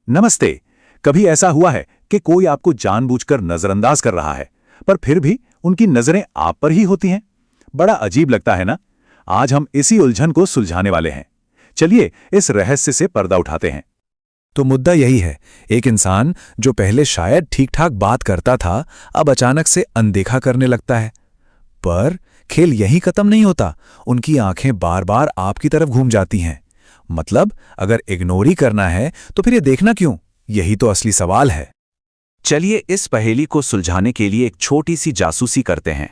नमस्ते। कभी ऐसा हुआ है कि कोई आपको जानबूझकर नजरअंदाज कर रहा है, पर फिर भी उनकी नजरें आप पर ही होती हैं? बड़ा अजीब लगता है ना? आज हम इसी उलझन को सुलझाने वाले हैं। चलिए इस रहस्य से पर्दा उठाते हैं। तो मुद्दा यही है, एक इंसान जो पहले शायद ठीक ठाक बात करता था, अब अचानक से अनदेखा करने लगता है। पर खेल यहीं खत्म नहीं होता, उनकी आंखें बार बार आपकी तरफ घूम जाती हैं। मतलब अगर इग्नोर ही करना है तो फिर ये देखना क्यों? यही तो असली सवाल है। चलिए इस पहेली को सुलझाने के लिए एक छोटी सी जासूसी करते हैं।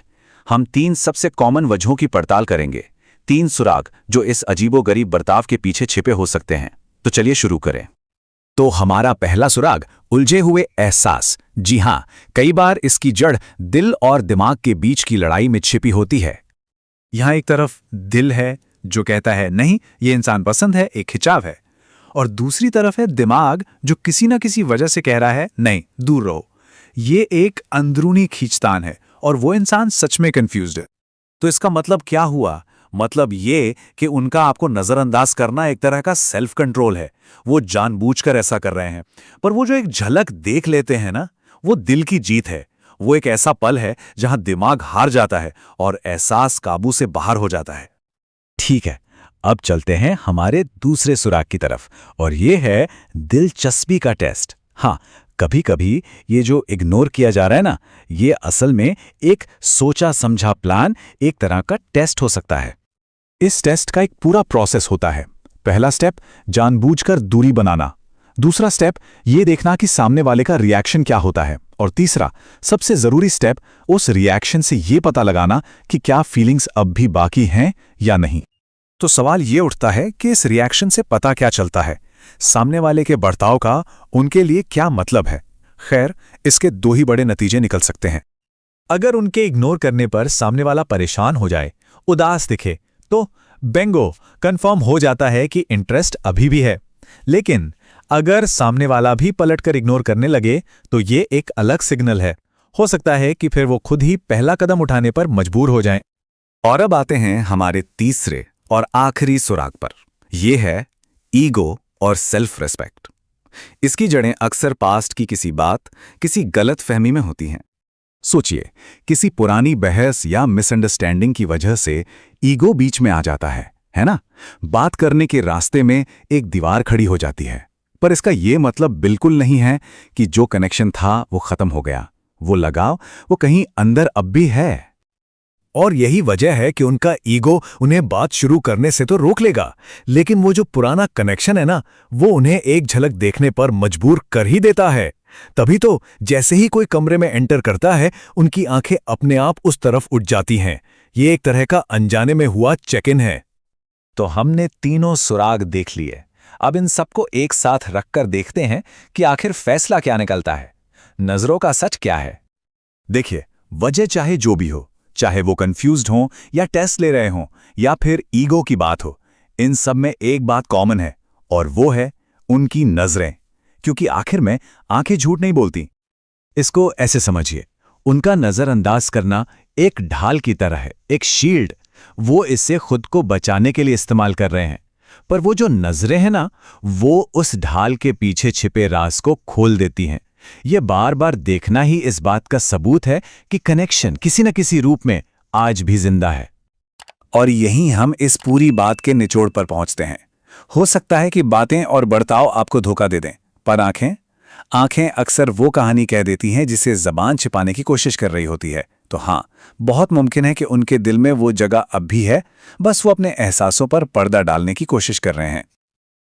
हम 3 सबसे कॉमन वजहों की पड़ताल करेंगे, 3 सुराग जो इस अजीबोगरीब बर्ताव के पीछे छिपे हो सकते हैं। तो चलिए शुरू करें। तो हमारा पहला सुराग, उलझे हुए एहसास। जी हां, कई बार इसकी जड़ दिल और दिमाग के बीच की लड़ाई में छिपी होती है। यहां एक तरफ दिल है जो कहता है नहीं, ये इंसान पसंद है, एक खिंचाव है, और दूसरी तरफ है दिमाग जो किसी ना किसी वजह से कह रहा है नहीं, दूर रहो। ये एक अंदरूनी खींचतान है और वो इंसान सच में कंफ्यूज्ड है। तो इसका मतलब क्या हुआ? मतलब ये कि उनका आपको नजरअंदाज करना एक तरह का सेल्फ कंट्रोल है। वो जानबूझकर ऐसा कर रहे हैं, पर वो जो एक झलक देख लेते हैं ना, वो दिल की जीत है। वो एक ऐसा पल है जहां दिमाग हार जाता है और एहसास काबू से बाहर हो जाता है। ठीक है, अब चलते हैं हमारे दूसरे सुराग की तरफ, और ये है दिलचस्पी का टेस्ट। हाँ, कभी कभी ये जो इग्नोर किया जा रहा है ना, ये असल में एक सोचा समझा प्लान, एक तरह का टेस्ट हो सकता है। इस टेस्ट का एक पूरा प्रोसेस होता है। पहला स्टेप, जानबूझकर दूरी बनाना। दूसरा स्टेप, ये देखना कि सामने वाले का रिएक्शन क्या होता है। और तीसरा, सबसे जरूरी स्टेप, उस रिएक्शन से ये पता लगाना कि क्या फीलिंग्स अब भी बाकी हैं या नहीं। तो सवाल ये उठता है कि इस रिएक्शन से पता क्या चलता है, सामने वाले के बर्ताव का उनके लिए क्या मतलब है। खैर, इसके 2 ही बड़े नतीजे निकल सकते हैं। अगर उनके इग्नोर करने पर सामने वाला परेशान हो जाए, उदास दिखे, तो बेंगो, कंफर्म हो जाता है कि इंटरेस्ट अभी भी है। लेकिन अगर सामने वाला भी पलटकर इग्नोर करने लगे तो ये एक अलग सिग्नल है। हो सकता है कि फिर वो खुद ही पहला कदम उठाने पर मजबूर हो जाएं। और अब आते हैं हमारे तीसरे और आखिरी सुराग पर। यह है ईगो और सेल्फ रिस्पेक्ट। इसकी जड़ें अक्सर पास्ट की किसी बात, किसी गलत फहमी में होती हैं। सोचिए, किसी पुरानी बहस या मिसअंडरस्टैंडिंग की वजह से ईगो बीच में आ जाता है ना? बात करने के रास्ते में एक दीवार खड़ी हो जाती है। पर इसका यह मतलब बिल्कुल नहीं है कि जो कनेक्शन था वो खत्म हो गया। वो लगाव, वो कहीं अंदर अब भी है। और यही वजह है कि उनका ईगो उन्हें बात शुरू करने से तो रोक लेगा, लेकिन वो जो पुराना कनेक्शन है ना, वो उन्हें एक झलक देखने पर मजबूर कर ही देता है। तभी तो जैसे ही कोई कमरे में एंटर करता है, उनकी आंखें अपने आप उस तरफ उठ जाती हैं। ये एक तरह का अनजाने में हुआ चेक इन है। तो हमने तीनों सुराग देख लिए। अब इन सबको एक साथ रखकर देखते हैं कि आखिर फैसला क्या निकलता है, नजरों का सच क्या है। देखिए, वजह चाहे जो भी हो, चाहे वो कंफ्यूज्ड हों या टेस्ट ले रहे हों या फिर ईगो की बात हो, इन सब में एक बात कॉमन है, और वो है उनकी नजरें। क्योंकि आखिर में आंखें झूठ नहीं बोलती। इसको ऐसे समझिए, उनका नजरअंदाज करना एक ढाल की तरह है, एक शील्ड। वो इससे खुद को बचाने के लिए इस्तेमाल कर रहे हैं। पर वो जो नजरें हैं ना, वो उस ढाल के पीछे छिपे राज को खोल देती हैं। ये बार बार देखना ही इस बात का सबूत है कि कनेक्शन किसी न किसी रूप में आज भी जिंदा है। और यहीं हम इस पूरी बात के निचोड़ पर पहुंचते हैं। हो सकता है कि बातें और बर्ताव आपको धोखा दे दें, पर आंखें अक्सर वो कहानी कह देती हैं जिसे जबान छिपाने की कोशिश कर रही होती है। तो हाँ, बहुत मुमकिन है कि उनके दिल में वो जगह अब भी है, बस वो अपने एहसासों पर पर्दा डालने की कोशिश कर रहे हैं।